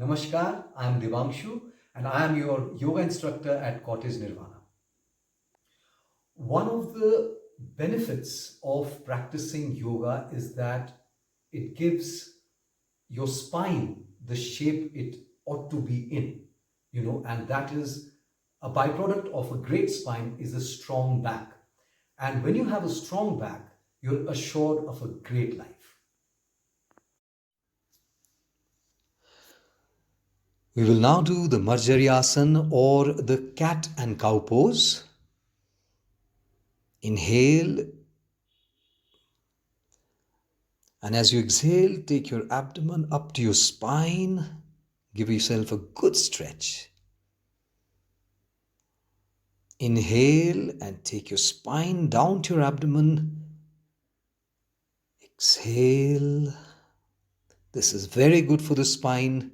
Namaskar, I am Devanshu and I am your yoga instructor at Cottage Nirvana. One of the benefits of practicing yoga is that it gives your spine the shape it ought to be in, and that is a byproduct of a great spine is a strong back. And when you have a strong back, you're assured of a great life. We will now do the Marjaryasana or the cat and cow pose. Inhale, and as you exhale, take your abdomen up to your spine. Give yourself a good stretch. Inhale and take your spine down to your abdomen. Exhale. This is very good for the spine.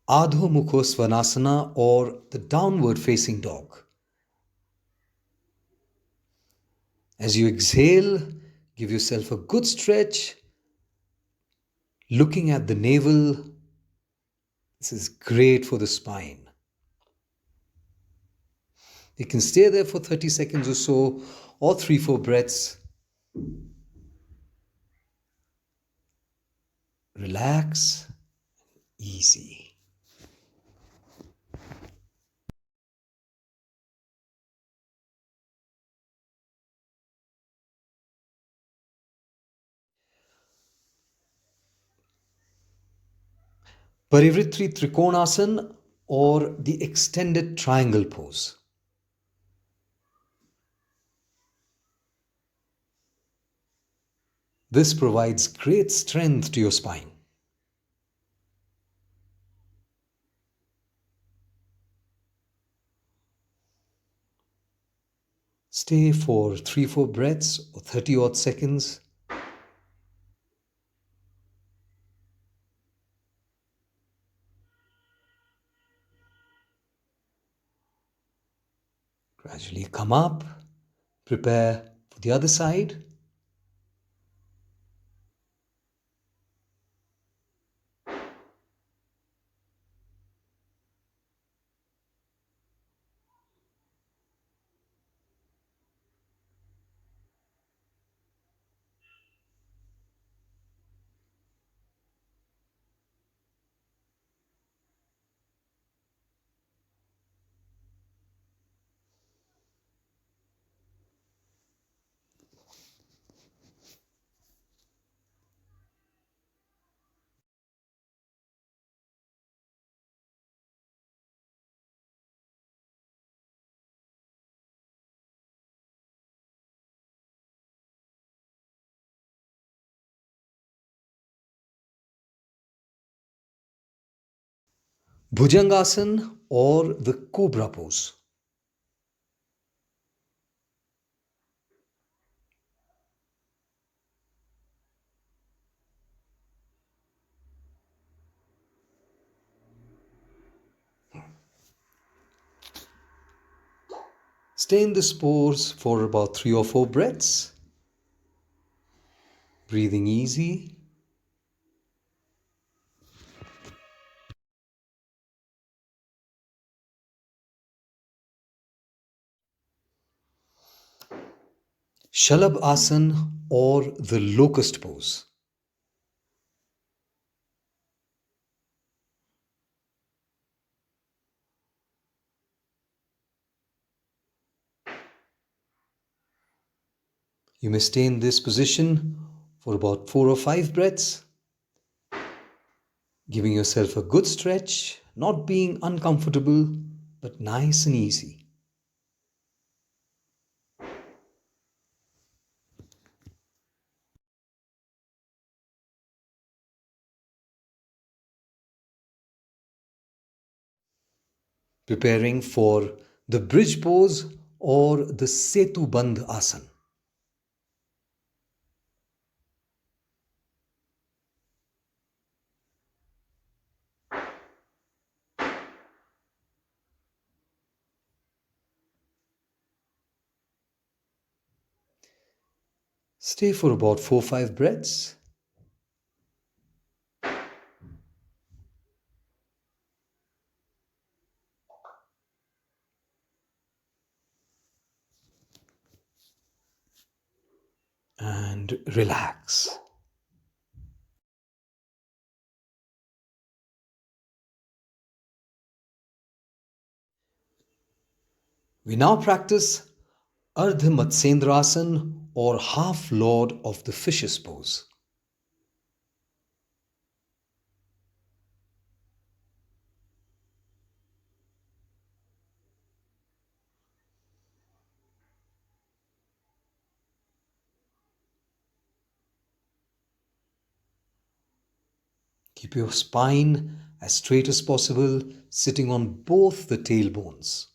Adho Mukho Svanasana or the downward facing dog. As you exhale, give yourself a good stretch, looking at the navel. This is great for the spine. You can stay there for 30 seconds or so, or 3-4 breaths. Relax, easy. Parivritti Trikonasana or the extended triangle pose. This provides great strength to your spine. Stay for 3-4 breaths or 30 odd seconds. Gradually come up, prepare for the other side. Bhujangasana or the cobra pose. Stay in this pose for about 3 or 4 breaths. Breathing easy. Shalabh Asana or the locust pose. You may stay in this position for about 4 or 5 breaths, giving yourself a good stretch, not being uncomfortable, but nice and easy. Preparing for the bridge pose or the Setu Bandh Asana. Stay for about 4 5 breaths and relax. We now practice Ardha Matsyendrasana or half lord of the fishes pose. Keep your spine as straight as possible, sitting on both the tailbones.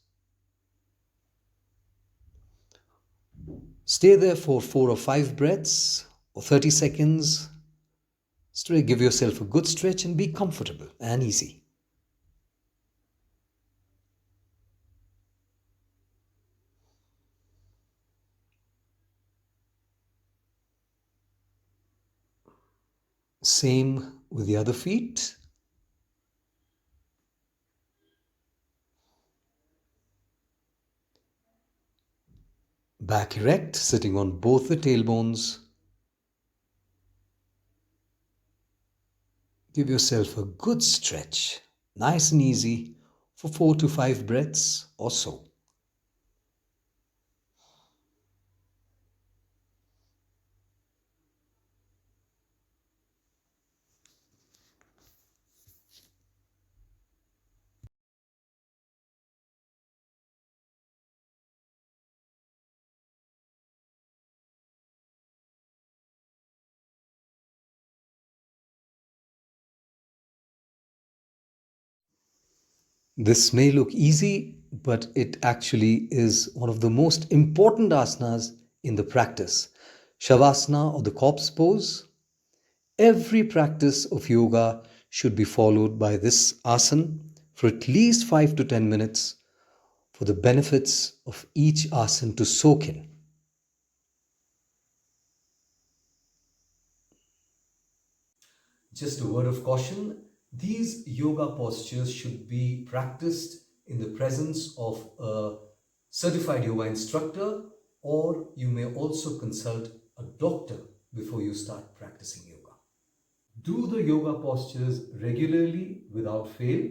Stay there for 4 or 5 breaths or 30 seconds. Give yourself a good stretch and be comfortable and easy. Same with the other feet. Back erect, sitting on both the tailbones. Give yourself a good stretch, nice and easy, for 4 to 5 breaths or so. This may look easy, but it actually is one of the most important asanas in the practice. Shavasana or the corpse pose. Every practice of yoga should be followed by this asana for at least 5 to 10 minutes for the benefits of each asana to soak in. Just a word of caution, these yoga postures should be practiced in the presence of a certified yoga instructor, or you may also consult a doctor before you start practicing yoga. Do the yoga postures regularly without fail.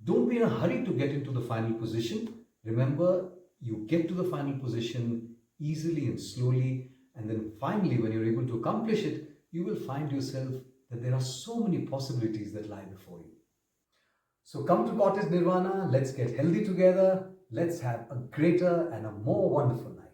Don't be in a hurry to get into the final position. Remember, you get to the final position easily and slowly, and then finally, when you're able to accomplish it, you will find yourself that there are so many possibilities that lie before you. So come to Cottage Nirvana, let's get healthy together, let's have a greater and a more wonderful night.